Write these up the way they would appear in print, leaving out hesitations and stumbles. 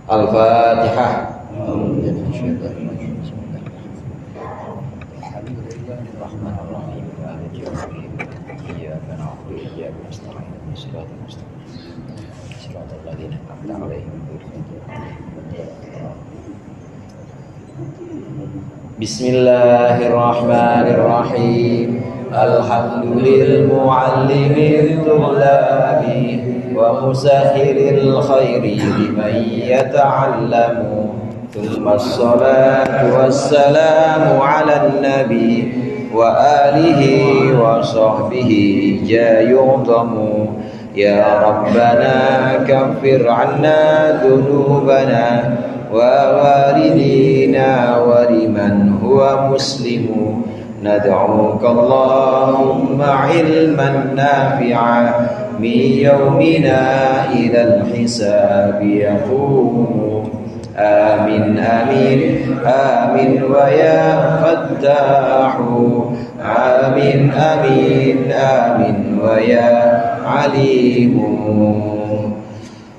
Al-Fatihah. Bismillahirrahmanirrahim. Alhamdulil muallimil tullabi wa musahhilil khairi liman yata'allamu. Thumma assalatu wassalamu ala nabi wa alihi wa sahbihi jayudamu. Ya Rabbana kaffir anna dhunubana wa walidina wa liman huwa muslimu. Nad'uka Allahumma ilman nafi'a min yawmina ila al-hisabi yaqumu. Amin amin amin wa ya fattahu. Amin amin amin wa ya alimu.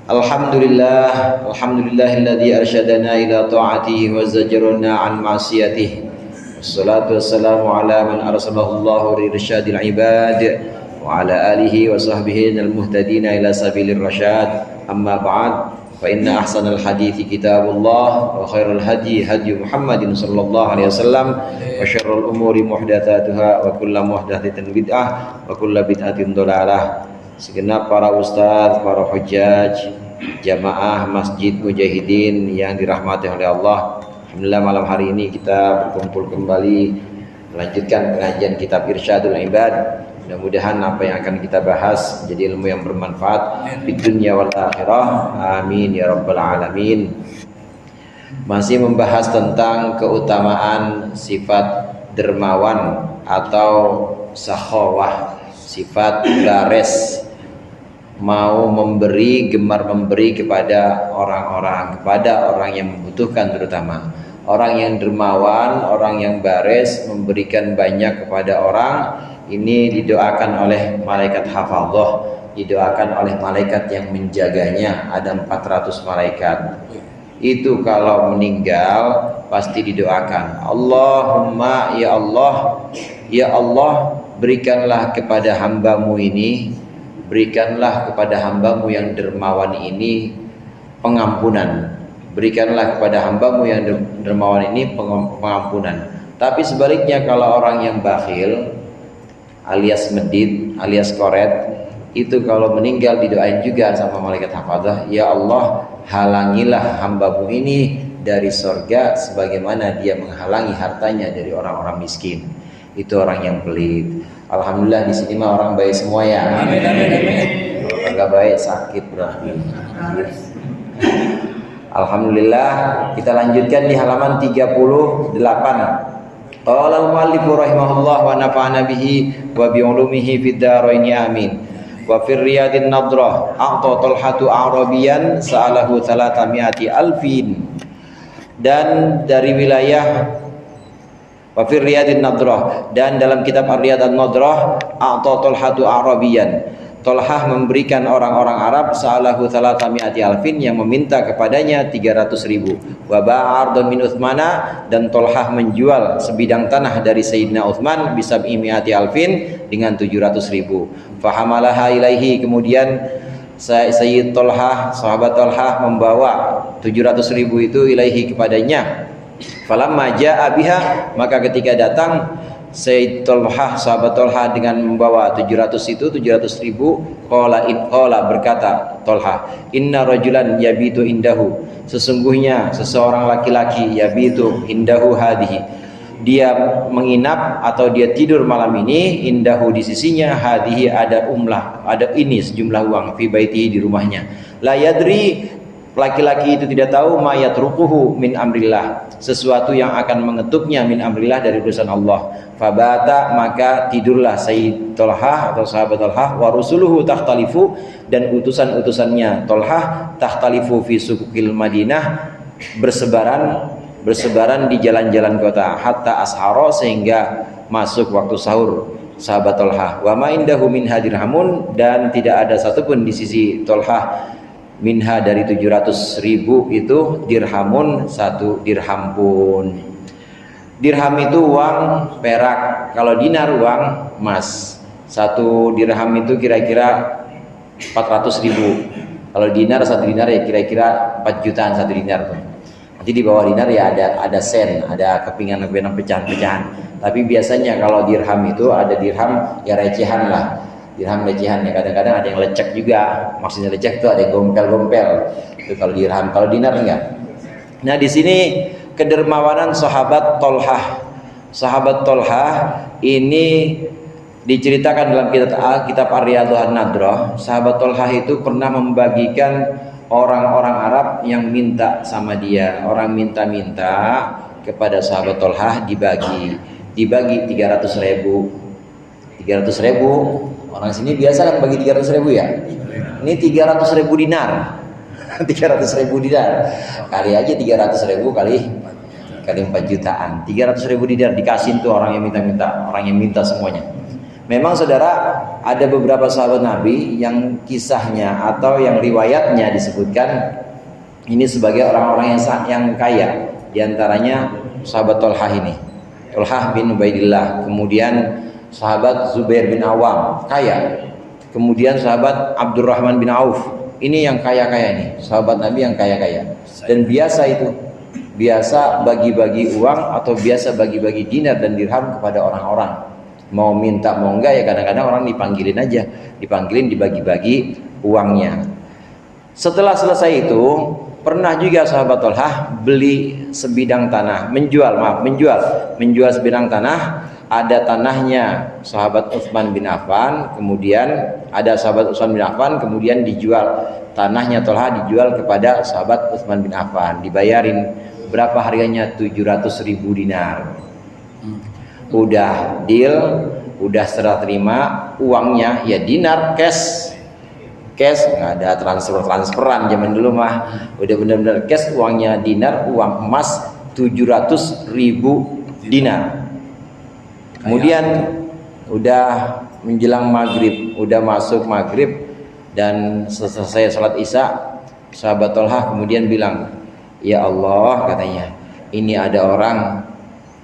Alhamdulillah, alhamdulillahilladzi arsyadana ila ta'atihi wa zajarana an ma'siyatihi. Wassalatu wassalamu ala man arsalahu Allahu lirsyadil ibad wa ala alihi wa sahbihi al-muhtadina ila sabilir rasyad. Amma ba'd, fa inna ahsanal hadithi kitabullah wa khairal hadi hadi Muhammadin sallallahu alaihi wasallam wa syarrul umuri muhdatsatuha wa kullu muhdatsatin bid'ah wa kullu bid'atin dhalalah. Segenap para ustadz, para hujjaj, jamaah Masjid Mujahidin yang dirahmati oleh Allah. Alhamdulillah malam hari ini kita berkumpul kembali melanjutkan pengajian kitab Irsyadul Ibad. Mudah-mudahan apa yang akan kita bahas menjadi ilmu yang bermanfaat di dunia wal akhirah. Amin ya rabbal alamin. Masih membahas tentang keutamaan sifat dermawan atau sakhawah, sifat bares, mau memberi, gemar memberi kepada orang-orang, kepada orang yang membutuhkan, terutama orang yang dermawan, orang yang bares, memberikan banyak kepada orang. Ini didoakan oleh malaikat hafadzah, didoakan oleh malaikat yang menjaganya. Ada 400 malaikat. Itu kalau meninggal pasti didoakan, Allahumma ya Allah, ya Allah, berikanlah kepada hambamu ini, berikanlah kepada hambamu yang dermawan ini pengampunan. Berikanlah kepada hambamu yang dermawan ini pengampunan. Tapi sebaliknya, kalau orang yang bakhil alias medit alias koret, itu kalau meninggal didoain juga sama malaikat hafadzah, ya Allah, halangilah hambamu ini dari surga sebagaimana dia menghalangi hartanya dari orang-orang miskin. Itu orang yang pelit. Alhamdulillah di sini mah orang baik semua ya. Amin amin amin. Kalau enggak baik sakit berarti. Alhamdulillah, kita lanjutkan di halaman 38. Qala al-muallif rahimahullah wa nafa'ana bihi wa bi ulumihi fid dharain amin. Wa fir riyadin nadrah a'ta talhatu arabiyan sa'alahu 300 alfin. Dan dari wilayah wa fir riyadin nadrah, dan dalam kitab Ar-Riyad an-Nadrah, a'ta talhatu arabiyan, Tolhah memberikan orang-orang Arab sa'alahu 300 alfin, yang meminta kepadanya 300.000. Wa ba'ardun min Uthmana, dan Tolhah menjual sebidang tanah dari Sayyidina Uthman bisab'imi'ati alfin, dengan 700.000. Fahamalaha ilaihi, kemudian Sayyid Tolhah, sahabat Tolhah, membawa 700.000 itu ilaihi kepadanya. Falamma ja'a biha, maka ketika datang Sayyid Tolhah, sahabat Tolhah, dengan membawa 700.000, qala berkata Tolhah, inna rajulan yabitu indahu, sesungguhnya seseorang laki-laki, yabitu indahu hadihi, dia menginap atau dia tidur malam ini, indahu di sisinya, hadihi ada umlah, ada ini sejumlah uang, fi baitihi di rumahnya. La yadri, laki-laki itu tidak tahu, ma yatrukuhu min amrillah, sesuatu yang akan mengetuknya min amrillah, dari urusan Allah. Fabata, maka tidurlah Sayyid Tolhah atau sahabat Tolhah, wa rusuluhu takhtalifu, dan utusan-utusannya Tolhah takhtalifu fi suqil Madinah, bersebaran di jalan-jalan kota, hatta asharo, sehingga masuk waktu sahur. sahabat Tolhah. Wa ma indahu minha dirhamun, dan tidak ada satupun di sisi Tolhah minha dari 700.000 itu dirhamun, 1 dirham pun. Dirham itu uang perak, kalau dinar uang emas. 1 dirham itu kira-kira 400.000. Kalau dinar 1 dinar ya kira-kira 4 jutaan 1 dinar tuh. Nanti di bawah dinar ya ada sen, ada kepingan-kepingan pecahan-pecahan. Tapi biasanya kalau dirham itu ada dirham ya recehan lah. Dirham recehan ya, kadang-kadang ada yang lecek juga. Maksudnya lecek itu ada yang gompel-gompel. Itu kalau dirham, kalau dinar enggak. Nah, di sini kedermawanan sahabat Tolhah. Sahabat Tolhah ini diceritakan dalam kitab Ar-Riyadhah An-Nadrah. Sahabat Tolhah itu pernah membagikan orang-orang Arab yang minta sama dia. Orang minta-minta kepada sahabat Tolhah dibagi 300.000. 300.000. Orang sini biasa kan bagi 300.000 ya. Ini 300.000 dinar. 300.000 dinar. Kali aja 300.000 kali 4 jutaan. 300.000 dinar dikasih tuh orang yang minta-minta, orang yang minta semuanya. Memang saudara, ada beberapa sahabat Nabi yang kisahnya atau yang riwayatnya disebutkan ini sebagai orang-orang yang kaya. Di antaranya sahabat Tolhah ini, Tolhah bin Ubaidillah. Kemudian sahabat Zubair bin Awam, kaya. Kemudian sahabat Abdurrahman bin Auf, ini yang kaya-kaya nih, sahabat Nabi yang kaya-kaya. Dan biasa itu, biasa bagi-bagi uang atau biasa bagi-bagi dinar dan dirham kepada orang-orang. Mau minta mau enggak ya kadang-kadang orang dipanggilin aja, dipanggilin dibagi-bagi uangnya. Setelah selesai itu, pernah juga sahabat Tolhah beli sebidang tanah, menjual sebidang tanah. Ada tanahnya sahabat Utsman bin Affan, kemudian ada sahabat Utsman bin Affan, kemudian dijual tanahnya Tolhah, dijual kepada sahabat Utsman bin Affan, dibayarin berapa harganya? 700.000 dinar. Udah deal, udah serah terima uangnya ya dinar cash, nggak ada transferan zaman dulu mah, udah benar-benar cash, uangnya dinar, uang emas 700.000 dinar. Kemudian udah menjelang maghrib, udah masuk maghrib dan selesai sholat isya, sahabat Tolhah kemudian bilang, ya Allah, katanya, ini ada orang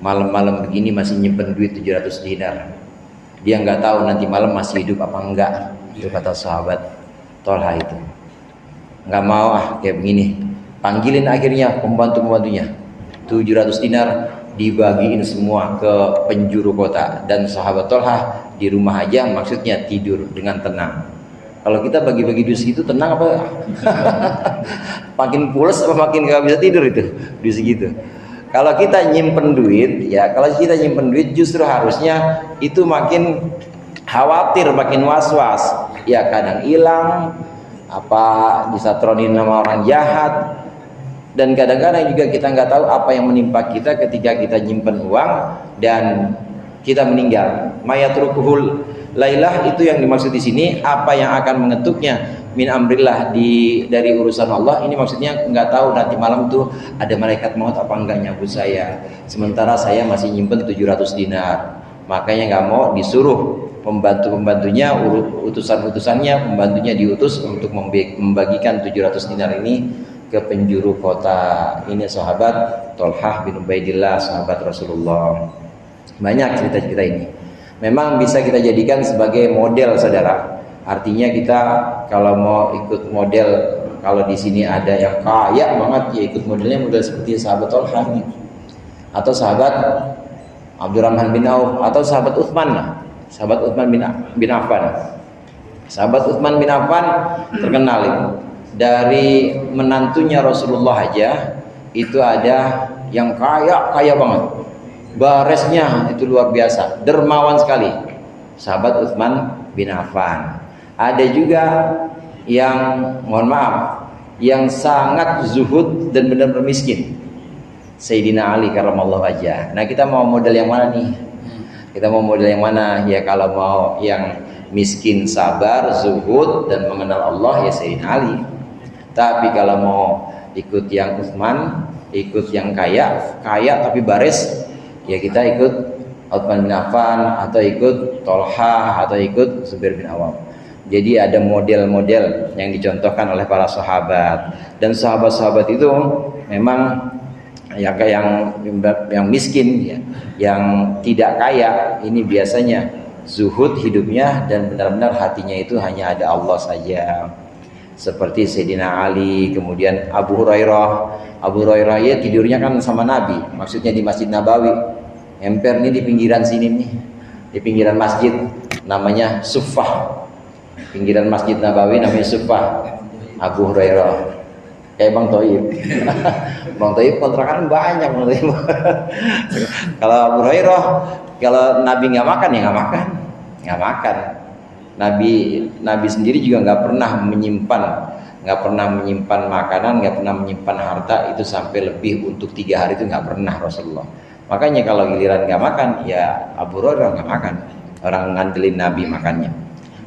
malam-malam begini masih nyimpen duit 700 dinar. Dia nggak tahu nanti malam masih hidup apa enggak. Itu kata sahabat Tolhah itu. Nggak mau kayak begini. Panggilin akhirnya pembantu-pembantunya. 700 dinar dibagiin semua ke penjuru kota, dan sahabat Tolhah di rumah aja, maksudnya tidur dengan tenang. Kalau kita bagi-bagi duit segitu tenang apa? Makin pules apa makin gak bisa tidur itu duit segitu. Kalau kita nyimpen duit, ya kalau kita nyimpen duit justru harusnya itu makin khawatir, makin was-was. Ya kadang hilang, apa disatronin sama orang jahat. Dan kadang-kadang juga kita nggak tahu apa yang menimpa kita ketika kita nyimpen uang dan kita meninggal. Mayatrukuhul lailah, itu yang dimaksud di sini, apa yang akan mengetuknya min amrillah, dari urusan Allah. Ini maksudnya nggak tahu nanti malam tuh ada malaikat maut apa enggak nyambut saya, sementara saya masih nyimpen 700 dinar. Makanya nggak mau disuruh pembantu-pembantunya, utusan-utusannya, pembantunya diutus untuk membagikan 700 dinar ini ke penjuru kota. Ini sahabat Tolhah bin Ubaidillah, sahabat Rasulullah. Banyak cerita-cerita ini. Memang bisa kita jadikan sebagai model, saudara. Artinya kita kalau mau ikut model, kalau di sini ada yang kaya banget, ya ikut modelnya model seperti sahabat Tolhah ini, atau sahabat Abdurrahman bin Auf, atau sahabat Utsman lah, sahabat Utsman bin Affan. Sahabat Utsman bin Affan terkenal itu. Dari menantunya Rasulullah aja itu ada yang kaya banget, baresnya itu luar biasa, dermawan sekali, sahabat Utsman bin Affan. Ada juga yang mohon maaf, yang sangat zuhud dan benar-benar miskin, Sayyidina Ali karramallahu wajhah. Nah, kita mau model yang mana nih? Kita mau model yang mana? Ya kalau mau yang miskin, sabar, zuhud dan mengenal Allah, ya Sayyidina Ali. Tapi kalau mau ikut yang Utsman, ikut yang kaya tapi baris, ya kita ikut Utsman bin Affan, atau ikut Tolhah, atau ikut Zubair bin Awam. Jadi ada model-model yang dicontohkan oleh para sahabat, dan sahabat-sahabat itu memang yang miskin ya, yang tidak kaya, ini biasanya zuhud hidupnya dan benar-benar hatinya itu hanya ada Allah saja. Seperti Sayyidina Ali, kemudian Abu Hurairah ya tidurnya kan sama Nabi, maksudnya di Masjid Nabawi. Emper nih di pinggiran sini nih, di pinggiran masjid namanya Suffah. Pinggiran Masjid Nabawi namanya Suffah. Abu Hurairah kayak Bang Toib. Bang Toib kontrakan banyak Bang Toib. Kalau Abu Hurairah, kalau Nabi nggak makan ya nggak makan. Nabi sendiri juga nggak pernah menyimpan makanan, nggak pernah menyimpan harta itu sampai lebih untuk 3 hari, itu nggak pernah Rasulullah. Makanya kalau giliran nggak makan ya Abu Hurairah nggak makan. Orang ngandelin Nabi makannya.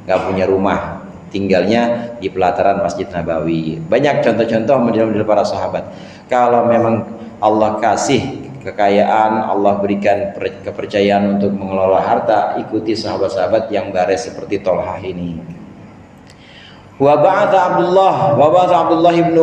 Nggak punya rumah, tinggalnya di pelataran Masjid Nabawi. Banyak contoh-contoh model-model para sahabat. Kalau memang Allah kasih kekayaan, Allah berikan kepercayaan untuk mengelola harta, ikuti sahabat-sahabat yang baris seperti Tolhah ini. Wa ba'atha Abdullah ibn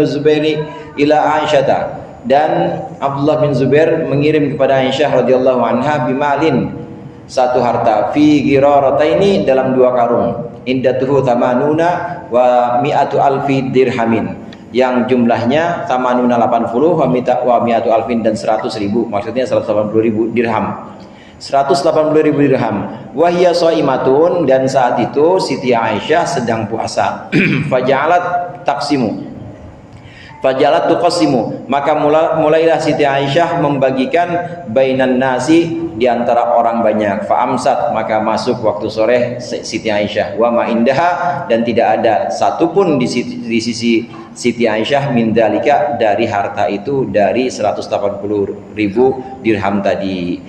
Zubair ila Aisyah, dan Abdullah bin Zubair mengirim kepada Aisyah radhiyallahu anha bimalin, satu harta, fi ghirarataini, dalam 2 karung, indatuhu tamanuna wa mi'atu alfi dirhamin, yang jumlahnya tamanuna 80 wa mi'atu alfin, dan 100.000, maksudnya 180.000 dirham. 180.000 dirham. Wahia shaimatun, dan saat itu Siti Aisyah sedang puasa. Fajalat tuqassimu, maka mulailah Siti Aisyah membagikan bainan nasi, di antara orang banyak. Fa'amsat, maka masuk waktu sore Siti Aisyah. Wa ma indaha, dan tidak ada satupun di sisi Siti Aisyah min dalika, dari harta itu, dari 180.000 dirham tadi.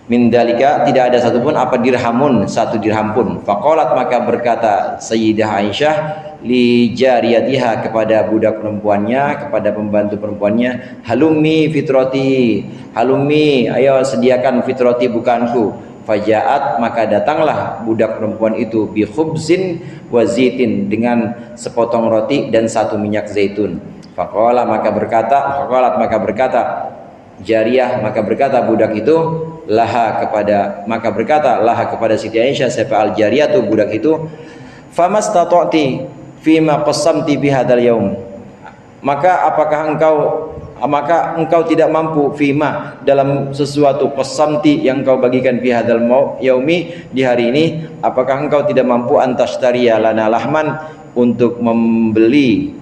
Min dalika, tidak ada satupun, apa dirhamun, 1 dirham pun. Faqalat, maka berkata Sayyidah Aisyah li jariyatiha, kepada budak perempuannya, kepada pembantu perempuannya, halummi fitrati, halummi, ayo sediakan fitrati, bukanku. Fajaat, maka datanglah budak perempuan itu, bi khubzin wa zaitin, dengan sepotong roti dan 1 minyak zaitun. Faqala, maka berkata jariyah, maka berkata budak itu, maka berkata kepada Siti Aisyah, siapa al jariyah tuh budak itu, famastata'ti fima qasamti bihadzal yaum, maka engkau tidak mampu fima, dalam sesuatu qasamti yang engkau bagikan bihadzal yaumi, di hari ini, apakah engkau tidak mampu antashtariya lana lahman, untuk membeli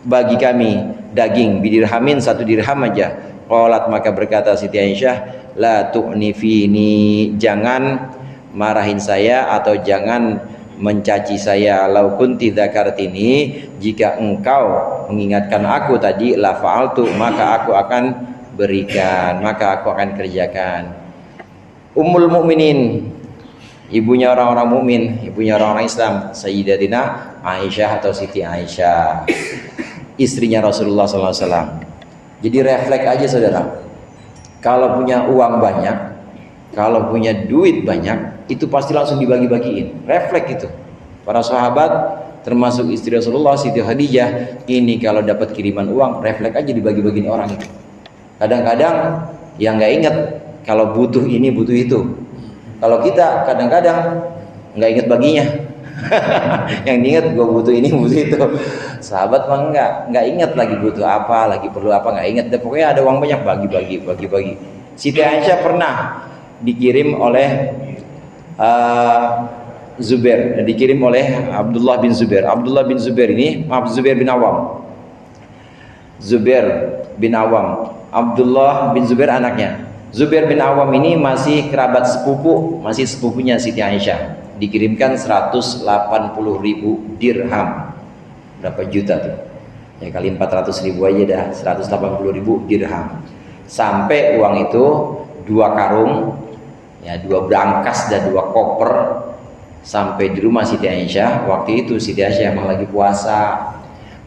bagi kami daging, bidirhamin, 1 dirham aja. Qalat, maka berkata Siti Aisyah, la tu'nifini, jangan marahin saya atau jangan mencaci saya. Lau kunti dzakartini, jika engkau mengingatkan aku tadi, la fa'altu, maka aku akan berikan, maka aku akan kerjakan. Ummul mukminin, ibunya orang-orang mukmin, ibunya orang-orang Islam, Sayyidatina Aisyah atau Siti Aisyah, istrinya Rasulullah SAW. Jadi refleks aja saudara, kalau punya uang banyak, kalau punya duit banyak, itu pasti langsung dibagi-bagiin. Refleks itu. Para sahabat, termasuk istri Rasulullah Siti Khadijah, ini kalau dapat kiriman uang, refleks aja dibagi-bagiin orang itu. Kadang-kadang yang nggak ingat kalau butuh ini butuh itu. Kalau kita kadang-kadang nggak ingat baginya. Yang diingat gue butuh ini butuh itu. Sahabat mah nggak ingat lagi butuh apa, lagi perlu apa, nggak ingat. Dan pokoknya ada uang banyak, bagi. Siti Aisyah pernah dikirim oleh Zubair, dikirim oleh Abdullah bin Zubair. Abdullah bin Zubair ini, Zubair bin Awam. Abdullah bin Zubair anaknya. Zubair bin Awam ini masih kerabat sepupu, masih sepupunya Siti Aisyah. Dikirimkan 180.000 dirham. Berapa juta tuh? Ya kali 400.000 aja dah, 180.000 dirham. Sampai uang itu 2 karung, ya 2 brankas dan 2 koper, sampai di rumah Siti Aisyah. Waktu itu Siti Aisyah emang lagi puasa.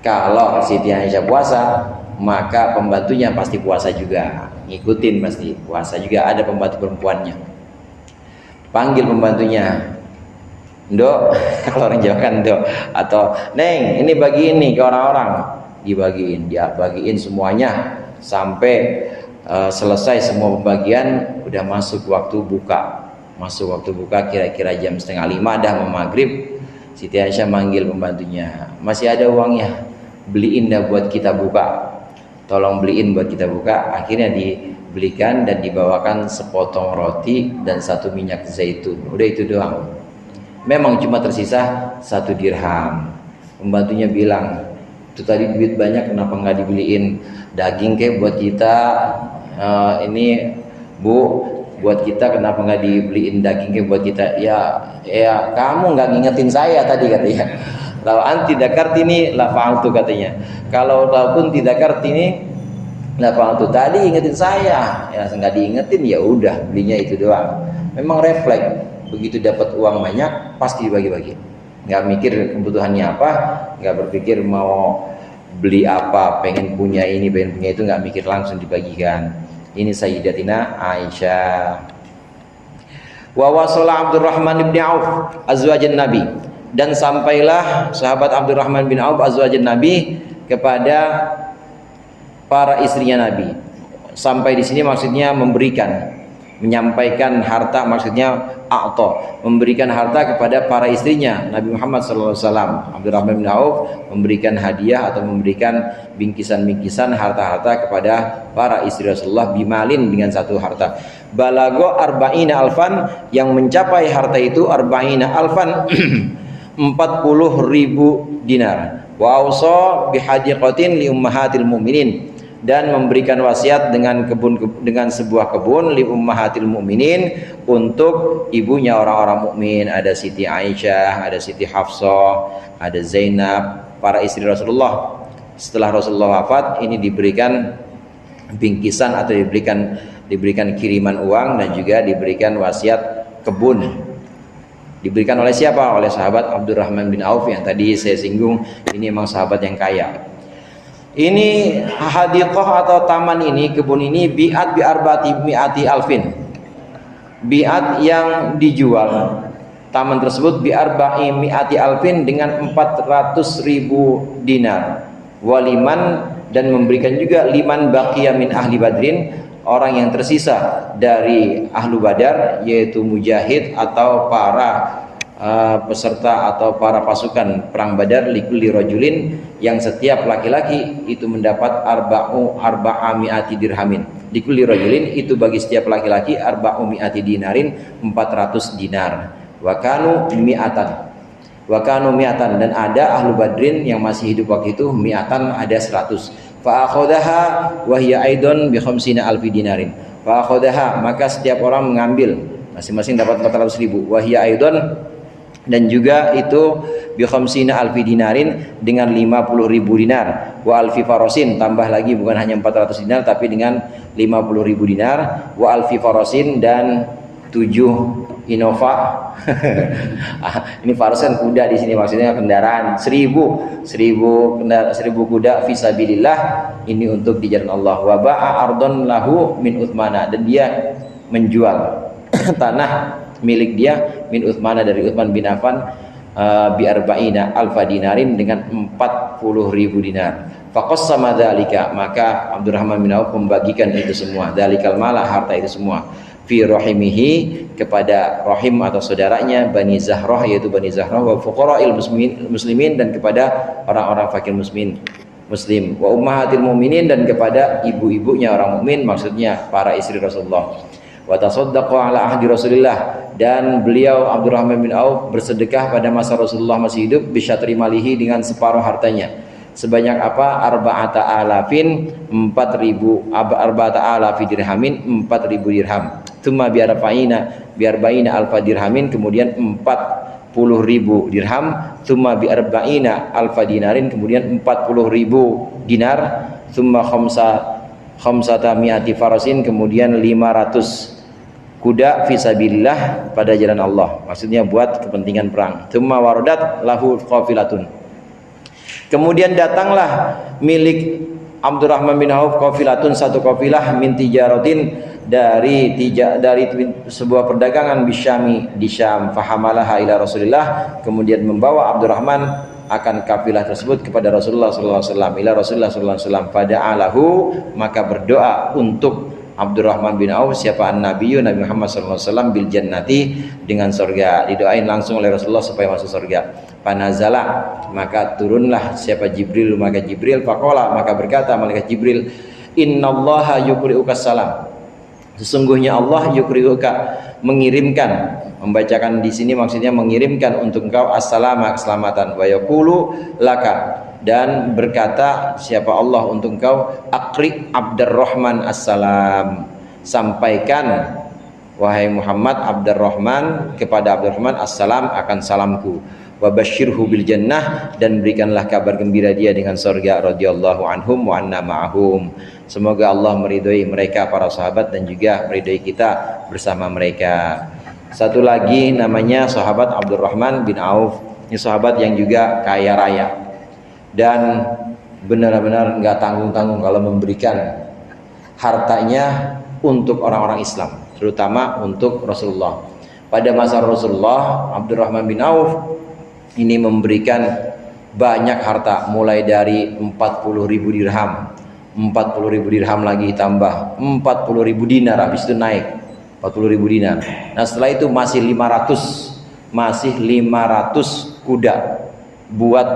Kalau Siti Aisyah puasa, maka pembantunya pasti puasa juga, ngikutin pasti puasa juga. Ada pembantu perempuannya, panggil pembantunya, Ndok, kalau orang Jawa kan Ndok, atau Neng, ini bagi ini ke orang-orang, dibagiin, dia bagiin semuanya sampai selesai semua pembagian. Udah masuk waktu buka, kira-kira jam 4:30 dah mau maghrib. Siti Aisyah manggil pembantunya, masih ada uangnya, beliin dah buat kita buka, tolong beliin buat kita buka. Akhirnya dibelikan dan dibawakan sepotong roti dan 1 minyak zaitun. Udah itu doang. Memang cuma tersisa 1 dirham. Pembantunya bilang, itu tadi duit banyak, kenapa nggak dibeliin daging kayak buat kita? Ini Bu, buat kita kenapa nggak dibeliin daging kayak buat kita? Ya kamu nggak ngingetin saya tadi, katanya. Kalau anti dakartini la fa'altu, katanya. Kalau pun tidak kartini la fa'altu, tadi ingetin saya, ya nggak diingetin, ya udah belinya itu doang. Memang refleks, begitu dapat uang banyak pasti dibagi-bagi, nggak mikir kebutuhannya apa, nggak berpikir mau beli apa, pengen punya ini, pengen punya itu, nggak mikir, langsung dibagikan. Ini Sayyidatina Aisyah. Wa wasala Abdurrahman bin Auf azwajan Nabi, dan sampailah sahabat Abdurrahman bin Auf azwajan Nabi kepada para istrinya Nabi. Sampai di sini maksudnya memberikan, menyampaikan harta, maksudnya a'ta, memberikan harta kepada para istrinya Nabi Muhammad SAW. Abdurrahman bin Auf memberikan hadiah atau memberikan bingkisan-bingkisan harta-harta kepada para istri Rasulullah, bimalin, dengan 1 harta. Balago arba'ina alfan, yang mencapai harta itu arba'ina alfan 40.000 dinar. Wa ausa bihadiqatin li ummahatil mu'minin, dan memberikan wasiat dengan sebuah kebun li ummahatil mu'minin, untuk ibunya orang-orang mukmin. Ada Siti Aisyah, ada Siti Hafsah, ada Zainab, para istri Rasulullah. Setelah Rasulullah wafat, ini diberikan bingkisan atau diberikan kiriman uang, dan juga diberikan wasiat kebun. Diberikan oleh siapa? Oleh sahabat Abdurrahman bin Auf yang tadi saya singgung. Ini memang sahabat yang kaya. Ini hadiqah atau taman ini, kebun ini, bi'at bi'arbati mi'ati alfin, bi'at yang dijual taman tersebut, bi'arba'i mi'ati alfin, dengan 400.000 dinar. Waliman, dan memberikan juga liman baqiya min ahli badrin, orang yang tersisa dari ahlu badar, yaitu mujahid atau para peserta atau para pasukan perang Badar, likulli rajulin, yang setiap laki-laki itu mendapat arba'ami'ati dirhamin. Likulli rajulin, itu bagi setiap laki-laki arba'ami'ati dinarin, 400 dinar. Wa kanu mi'atan, dan ada ahlu badrin yang masih hidup waktu itu, mi'atan, ada 100. Fa akhadaha wa hiya aidon bi khamsina alfi dinarin. Fa akhadaha, maka setiap orang mengambil, masing-masing dapat 400.000. Wa hiya aidon, dan juga itu bi khamsina alfi dinarin, dengan 50.000 dinar. Wa alfi farosin, tambah lagi, bukan hanya 400 dinar tapi dengan 50.000 dinar. Wa alfi farosin, dan 7 Innova. Ini faros kan kuda, di sini maksudnya kendaraan. 1000 kuda fisabilillah, ini untuk di jalan Allah. Wa ba'a ardon lahu min Uthmana, dan dia menjual tanah milik dia min Uthmana, dari Uthman bin Affan, bi arba'ina alfa dinarin, dengan 40.000 dinar. Faqassama dzalika, maka Abdurrahman bin Auf membagikan itu semua, dzalikal mala, harta itu semua, fi rahimihi, kepada rahim atau saudaranya, Bani Zahrah, yaitu Bani Zahrah, wa fuqara'il muslimin, dan kepada orang-orang fakir muslim, wa ummahatil mu'minin, dan kepada ibu-ibunya orang mukmin, maksudnya para istri Rasulullah. Wa tasaddaqa ala ahdi Rasulillah, dan beliau Abdurrahman bin Auf bersedekah pada masa Rasulullah masih hidup, bisyatri malihi, dengan separuh hartanya. Sebanyak apa? Arba'ata alafin, 4.000, arba'ata alafi dirhamin, 4.000 dirham. Tsumma biarba'ina alfa dirhamin, kemudian 40.000 dirham. Tsumma biarba'ina alfa dinarin, kemudian 40.000 dinar. Tsumma khamsata mi'ati farasin, kemudian 500 kuda fisabilillah, pada jalan Allah, maksudnya buat kepentingan perang. Tsumma waradat lahu qafilatun, kemudian datanglah milik Abdurrahman bin Auf qafilatun, satu qafilah min tijaratin dari sebuah perdagangan bisyami di Syam, fahamalaha ila Rasulillah, kemudian membawa Abdurrahman akan kafilah tersebut kepada Rasulullah sallallahu alaihi wasallam, ila Rasulullah sallallahu alaihi wasallam, fada'alahu, maka berdoa untuk Abdurrahman bin Auf, siapa an-nabiyyu Nabi Muhammad sallallahu alaihi wasallam, bil jannati, dengan surga, didoain langsung oleh Rasulullah supaya masuk surga. Panazala, maka turunlah siapa Jibril, maka Jibril, faqala, maka berkata malaikat Jibril, innallaha yuqri'uka salam, sesungguhnya Allah yuqri'uka, mengirimkan, membacakan di sini maksudnya mengirimkan untuk engkau as-salama, keselamatan, wa yaqulu laka, dan berkata siapa Allah untuk engkau, aqri Abdurrahman as-salam, sampaikan wahai Muhammad Abdurrahman, kepada Abdurrahman as-salam, akan salamku, wa basyirhu bil jannah, dan berikanlah kabar gembira dia dengan surga, radhiyallahu anhum wa anna ma'ahum, semoga Allah meridhoi mereka para sahabat dan juga meridhoi kita bersama mereka. Satu lagi namanya sahabat Abdurrahman bin Auf, ini sahabat yang juga kaya raya dan benar-benar nggak tanggung-tanggung kalau memberikan hartanya untuk orang-orang Islam, terutama untuk Rasulullah. Pada masa Rasulullah, Abdurrahman bin Auf ini memberikan banyak harta, mulai dari 40.000 dirham, 40.000 dirham lagi tambah 40.000 dinar, habis itu naik 40.000 dinar. Nah setelah itu masih 500 kuda buat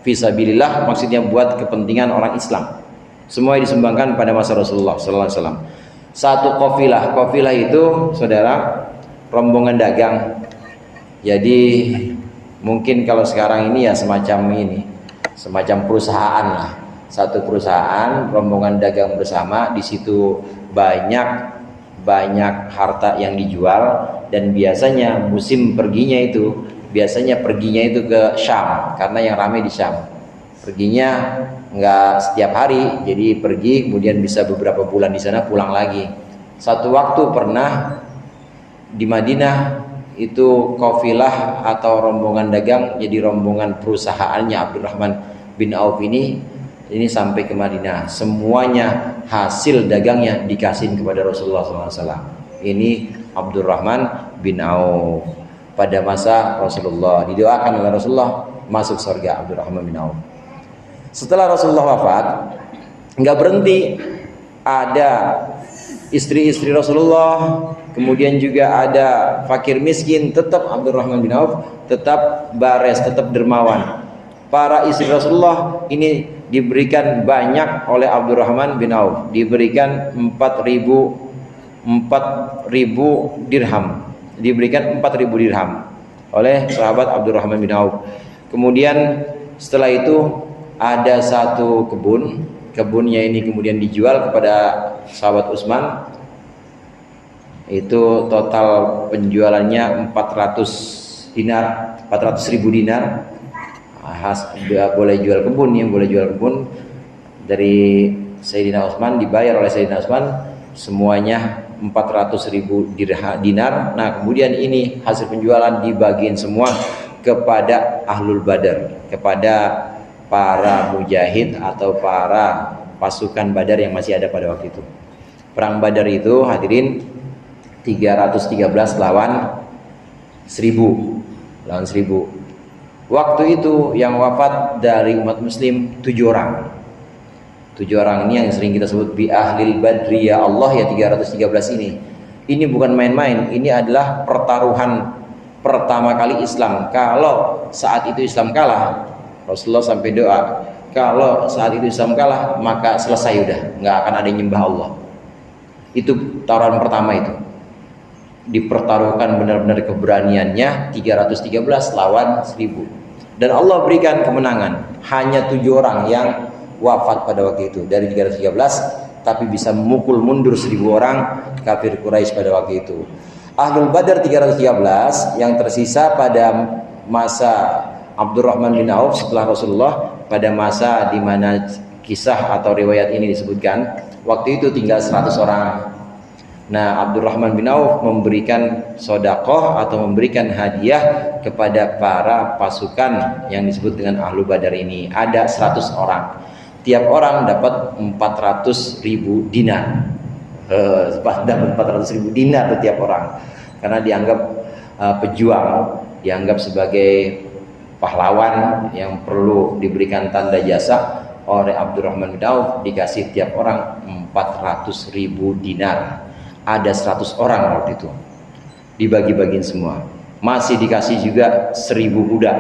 fisabilillah, maksudnya buat kepentingan orang Islam. Semua disumbangkan pada masa Rasulullah sallallahu alaihi wasallam. Satu kafilah itu saudara, rombongan dagang. Jadi mungkin kalau sekarang ini ya semacam perusahaan lah, satu perusahaan, rombongan dagang bersama, di situ banyak harta yang dijual, dan biasanya musim perginya itu ke Syam, karena yang ramai di Syam. Perginya nggak setiap hari, jadi pergi kemudian bisa beberapa bulan di sana, pulang lagi. Satu waktu pernah di Madinah itu kafilah atau rombongan dagang, jadi rombongan perusahaannya Abdurrahman bin Auf ini sampai ke Madinah, semuanya hasil dagangnya dikasih kepada Rasulullah SAW. Ini Abdurrahman bin Auf pada masa Rasulullah, didoakan oleh Rasulullah masuk surga Abdurrahman bin Auf. Setelah Rasulullah wafat, nggak berhenti, ada istri-istri Rasulullah, kemudian juga ada fakir miskin, tetap Abdurrahman bin Auf tetap bares, tetap dermawan. Para istri Rasulullah ini diberikan banyak oleh Abdurrahman bin Auf, diberikan 4.000 dirham, diberikan 4.000 dirham oleh sahabat Abdurrahman bin Auf. Kemudian setelah itu ada satu kebunnya ini kemudian dijual kepada sahabat Utsman. Itu total penjualannya 400.000 dinar. Boleh jual kebun, yang boleh jual kebun dari Sayyidina Utsman, dibayar oleh Sayyidina Utsman semuanya 400.000 dinar. Nah kemudian ini hasil penjualan dibagiin semua kepada Ahlul Badar, kepada para mujahid atau para pasukan Badar yang masih ada pada waktu itu. Perang Badar itu hadirin 313 lawan 1000. Waktu itu yang wafat dari umat muslim 7 orang. 7 orang ini yang sering kita sebut bi ahlil badri ya Allah, ya 313 ini. Ini bukan main-main, ini adalah pertaruhan pertama kali Islam. Kalau saat itu Islam kalah, Rasulullah sampai doa, kalau saat itu Islam kalah maka selesai, udah nggak akan ada yang nyembah Allah. Itu taruhan pertama, itu dipertaruhkan benar-benar keberaniannya, 313 lawan 1000, dan Allah berikan kemenangan. Hanya 7 orang yang wafat pada waktu itu dari 313, tapi bisa memukul mundur 1000 orang kafir Quraisy pada waktu itu. Ahlul Badar 313 yang tersisa pada masa Abdurrahman bin Auf setelah Rasulullah, pada masa di mana kisah atau riwayat ini disebutkan, waktu itu tinggal 100 orang. Nah Abdurrahman bin Auf memberikan sodakoh atau memberikan hadiah kepada para pasukan yang disebut dengan Ahlul Badar ini. Ada 100 orang. tiap orang dapat 400.000 dinar. Dapat 400.000 dinar tuh tiap orang, karena dianggap pejuang, dianggap sebagai pahlawan yang perlu diberikan tanda jasa. Oleh Abdurrahman bin Auf dikasih tiap orang 400.000 dinar. Ada 100 orang waktu itu, dibagi-bagiin semua. Masih dikasih juga 1.000 kuda,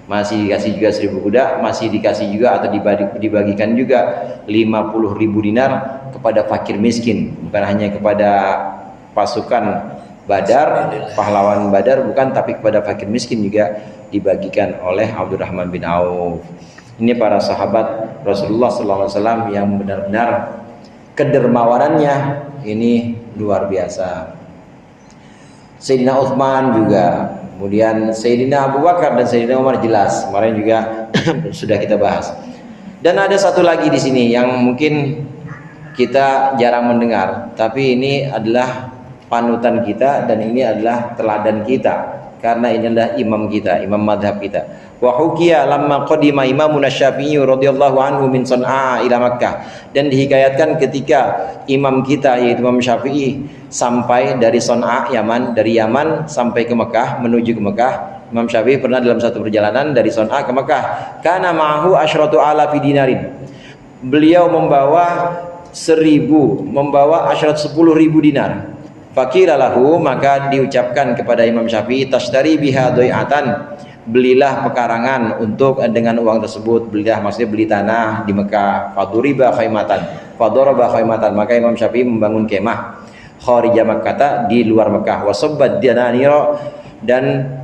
masih dikasih juga 1.000 kuda, masih dikasih juga atau dibagikan juga 50.000 dinar kepada fakir miskin. Bukan hanya kepada pasukan Badar, pahlawan Badar, bukan, tapi kepada fakir miskin juga dibagikan oleh Abdurrahman bin Auf. Ini para sahabat Rasulullah SAW yang benar-benar kedermawanannya ini luar biasa. Sayyidina Utsman juga, kemudian Sayyidina Abu Bakar dan Sayyidina Umar jelas kemarin juga sudah kita bahas. Dan ada satu lagi di sini yang mungkin kita jarang mendengar, tapi ini adalah panutan kita dan ini adalah teladan kita, karena ini adalah imam kita, imam madhab kita. Wa hukiya lamma qadima Imamuna Syafi'i radhiyallahu anhu min San'a ila Makkah, dan dihikayatkan ketika imam kita yaitu Imam Syafi'i sampai dari San'a Yaman, dari Yaman sampai ke Mekah, menuju ke Mekah. Imam Syafi'i pernah dalam satu perjalanan dari San'a ke Mekah, kana ma'ahu asyratu alafi dinarin, beliau membawa 1000, membawa 10.000 dinar. Fakira lahu, maka diucapkan kepada Imam Syafi'i, tashtari biha doi'atan, belilah pekarangan untuk dengan uang tersebut. Belilah maksudnya beli tanah di Mekah. Faduriba khaymatan, fadoraba khaymatan, maka Imam Syafi'i membangun kemah kharija Makkah, di luar Mekah. Wasabbat dinaniro, dan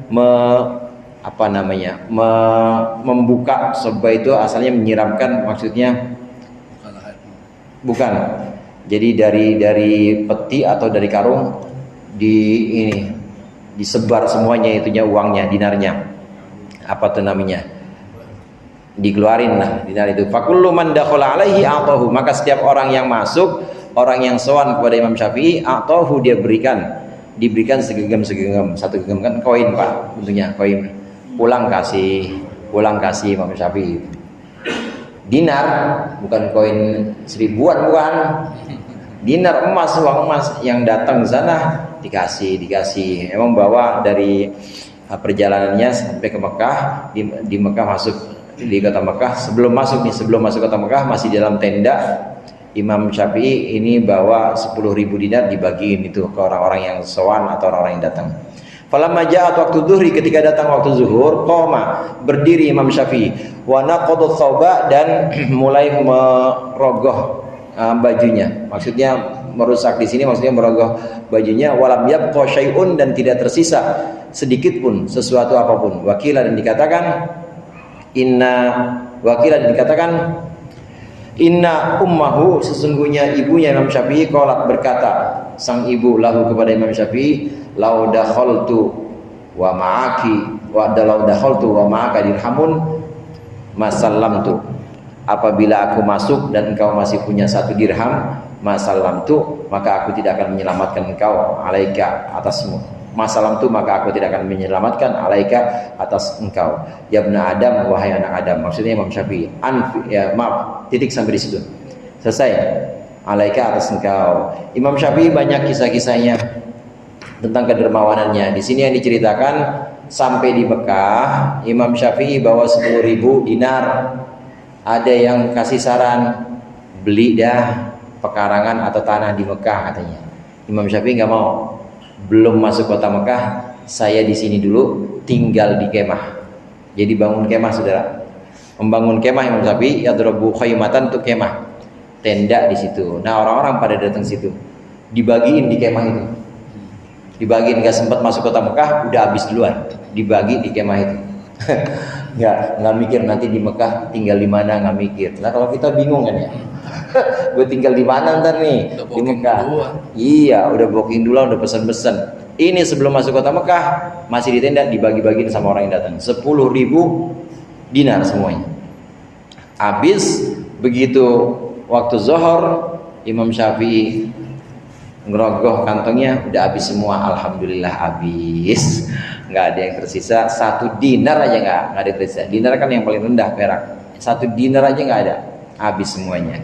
membuka. Sobba itu asalnya menyiramkan, maksudnya bukan. Jadi dari peti atau dari karung disebar semuanya, itunya uangnya, dinarnya. Apa tuh namanya? Dikeluarin lah dinar itu. Fakullu man dakhala alaihi a'tahu, maka setiap orang yang masuk, orang yang sowan kepada Imam Syafi'i, a'tahu, dia diberikan segenggam, satu genggam kan koin Pak, bentuknya koin. Pulang kasih Imam Syafi'i. Dinar, bukan koin 1000-an, bukan. Dinar, emas, uang emas yang datang ke sana dikasih. Emang bawa dari perjalanannya sampai ke Mekah, di Mekah, masuk di kota Mekah. Sebelum masuk kota Mekah, masih dalam tenda, Imam Syafi'i ini bawa 10.000 dinar, dibagiin itu ke orang-orang yang sowan atau orang-orang yang datang. Falamma ja'at waktu zuhri, ketika datang waktu zuhur, qoma, berdiri Imam Syafi'i, wa naqadha thawba, dan mulai merogoh bajunya. Maksudnya merusak di sini, maksudnya merogoh bajunya. Walam yabqa syai'un, dan tidak tersisa sedikit pun sesuatu apapun. Wakilah, dan dikatakan inna ummahu, sesungguhnya ibunya Imam Syafi'i, qalat, berkata sang ibu lahu kepada Imam Syafi'i, lau dakhaltu wa ma'aka dirhamun masallamtu, apabila aku masuk dan engkau masih punya 1 dirham, masallamtu, maka aku tidak akan menyelamatkan engkau, alaika, atasmu. Masallamtu, maka aku tidak akan menyelamatkan, alaika, atas engkau. Ya ibna Adam, wahai anak Adam. Maksudnya Imam Syafi'i. Titik sampai di situ. Selesai. Alaika, atas engkau. Imam Syafi'i banyak kisah-kisahnya tentang kedermawanannya. Di sini yang diceritakan, sampai di Mekah, Imam Syafi'i bawa 10.000 dinar. Ada yang kasih saran, beli dah pekarangan atau tanah di Mekah, katanya. Imam Syafi'i nggak mau. Belum masuk kota Mekah, saya di sini dulu, tinggal di kemah. Jadi bangun kemah, saudara. Membangun kemah Imam Syafi'i, yadrobu khaymatan, untuk kemah, tenda di situ. Nah, orang-orang pada datang situ, dibagiin di kemah itu. Dibagiin, nggak sempat masuk kota Mekah, udah habis duluan, dibagi di kemah itu. nggak mikir nanti di Mekah tinggal di mana, nggak mikir. Nah, kalau kita bingung kan ya, gue tinggal di mana ntar nih di Mekah. Iya, udah booking dulu, udah pesan-pesan. Ini sebelum masuk kota Mekah, masih di tenda, dibagi-bagiin sama orang yang datang. 10.000 dinar semuanya. Habis begitu waktu zuhur, Imam Syafi'i ngerogoh kantongnya, udah habis semua. Alhamdulillah habis, nggak ada yang tersisa. 1 dinar aja nggak ada yang tersisa. Dinar kan yang paling rendah, perak. 1 dinar aja nggak ada. habis semuanya.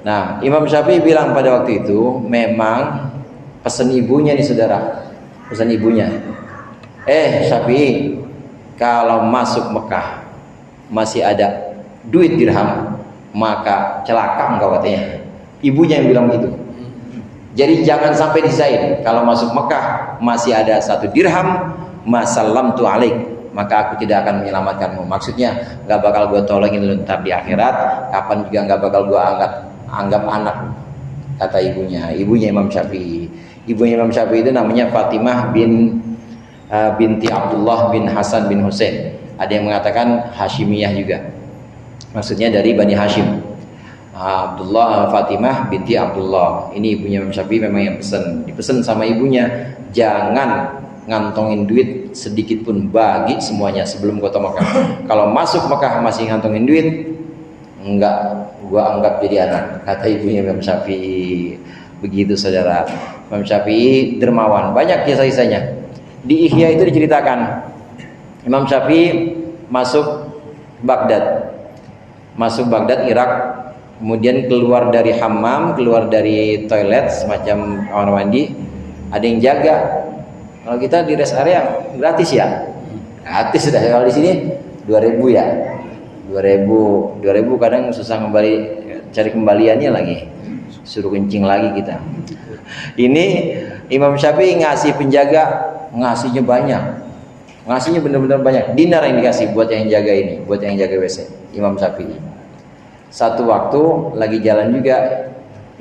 Nah, Imam Syafi'i bilang pada waktu itu, memang pesan ibunya nih saudara, pesan ibunya, Syafi'i, kalau masuk Mekah masih ada duit dirham, maka celaka engkau, katanya. Ibunya yang bilang gitu. Jadi jangan sampai disain, kalau masuk Mekah masih ada 1 dirham, masallamtu alaik, maka aku tidak akan menyelamatkanmu. Maksudnya gak bakal gue tolongin lu ntar di akhirat, kapan juga gak bakal gue anggap anak, kata ibunya Imam Syafi'i. Ibunya Imam Syafi'i itu namanya Fatimah binti Abdullah bin Hasan bin Husain. Ada yang mengatakan Hashimiyah juga, maksudnya dari Bani Hashim. Fatimah binti Abdullah, ini ibunya Imam Syafi'i memang yang dipesan sama ibunya, jangan ngantongin duit sedikit pun, bagi semuanya sebelum kota Mekah. Kalau masuk Mekah masih ngantongin duit, enggak, gua anggap jadi anak, kata ibunya Imam Syafi'i. Begitu saudara. Imam Syafi'i dermawan, banyak kisah-kisahnya. Di Ihya itu diceritakan Imam Syafi'i masuk Baghdad Irak, kemudian keluar dari hammam, keluar dari toilet semacam kamar mandi, ada yang jaga. Kalau kita di rest area gratis ya, gratis sudah. Kalau di sini 2.000 ya, 2.000 kadang susah cari kembaliannya lagi, suruh kencing lagi kita. Ini Imam Syafi'i ngasih penjaga, ngasihnya banyak, ngasihnya benar-benar banyak, dinar yang dikasih buat yang jaga ini, buat yang jaga WC. Imam Syafi'i satu waktu lagi jalan juga,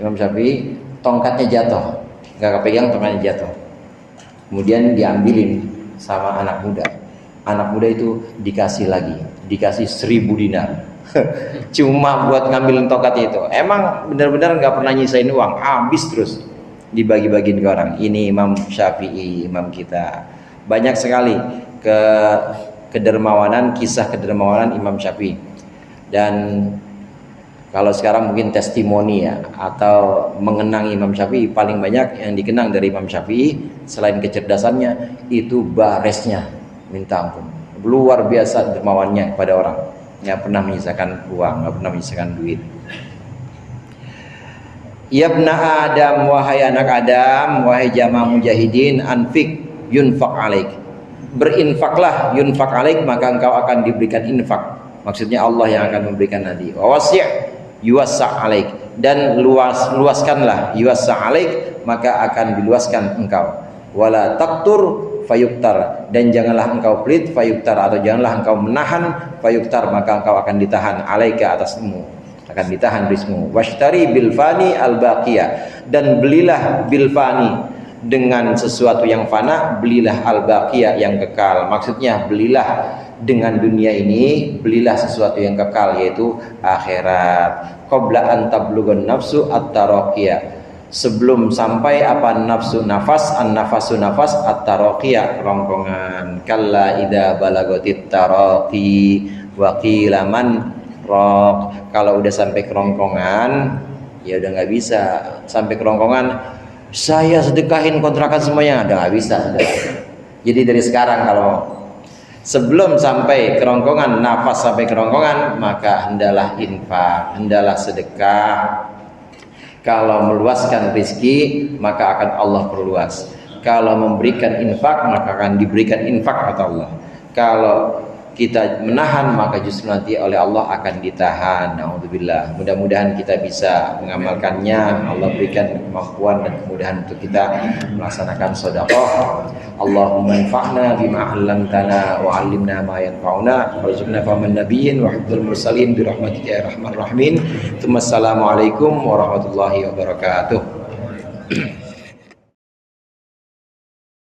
Imam Syafi'i tongkatnya jatuh, nggak kepegang, tongkatnya jatuh, kemudian diambilin sama anak muda itu dikasih 1.000 dinar cuma buat ngambilin tongkatnya itu. Emang benar-benar nggak pernah nyisain uang, habis terus dibagi-bagiin ke orang. Ini Imam Syafi'i, imam kita. Banyak sekali kedermawanan, kisah kedermawanan Imam Syafi'i. Dan kalau sekarang mungkin testimoni ya, atau mengenang Imam Syafi'i, paling banyak yang dikenang dari Imam Syafi'i selain kecerdasannya itu baresnya, minta ampun, luar biasa dermawannya kepada orang, nggak pernah menyisakan uang, nggak pernah menyisakan duit. Yabna Adam, wahai anak Adam, wahai jamaah mujahidin, anfik yunfaq alaik, berinfaklah, yunfaq alaik, maka engkau akan diberikan infak. Maksudnya Allah yang akan memberikan nanti. Wasi' yuwassa' alaik, dan luaskanlah, yuwassa' alaik, maka akan diluaskan engkau. Wala taqtur fayuktar, dan janganlah engkau pelit, fayuktar, atau janganlah engkau menahan, fayuktar, maka engkau akan ditahan, alaika, atasmu, akan ditahan rizmu. Washtari bilfani al-baqiyah, dan belilah bilfani, dengan sesuatu yang fana, belilah al-baqiyah, yang kekal. Maksudnya belilah dengan dunia ini, belilah sesuatu yang kekal, yaitu akhirat. Qabla an tablughan nafsu at-taraqiyah, sebelum sampai apa? Nafsu nafas, an-nafasu nafas, at-taraqiyah, kerongkongan. Kalla idza balagatit taraqi wa qila man raq, kalau udah sampai kerongkongan ya udah nggak bisa. Sampai kerongkongan, saya sedekahin kontrakan semuanya, udah nggak bisa. Jadi dari sekarang, kalau sebelum sampai kerongkongan, nafas sampai kerongkongan, maka hendalah infak, hendalah sedekah. Kalau meluaskan rezeki, maka akan Allah perluas. Kalau memberikan infak, maka akan diberikan infak, kata Allah. Kalau kita menahan, maka justru nanti oleh Allah akan ditahan. Na'udzubillah. Mudah-mudahan kita bisa mengamalkannya. Allah berikan kemampuan dan kemudahan untuk kita melaksanakan sedekah. Allahumma anfa'na bima 'allamtana wa 'allimna ma yanfa'una warzuqna fahman nabiyyin wa hifdzal mursalin bi rahmatika ya arhamar rahimin. Assalamualaikum warahmatullahi wabarakatuh.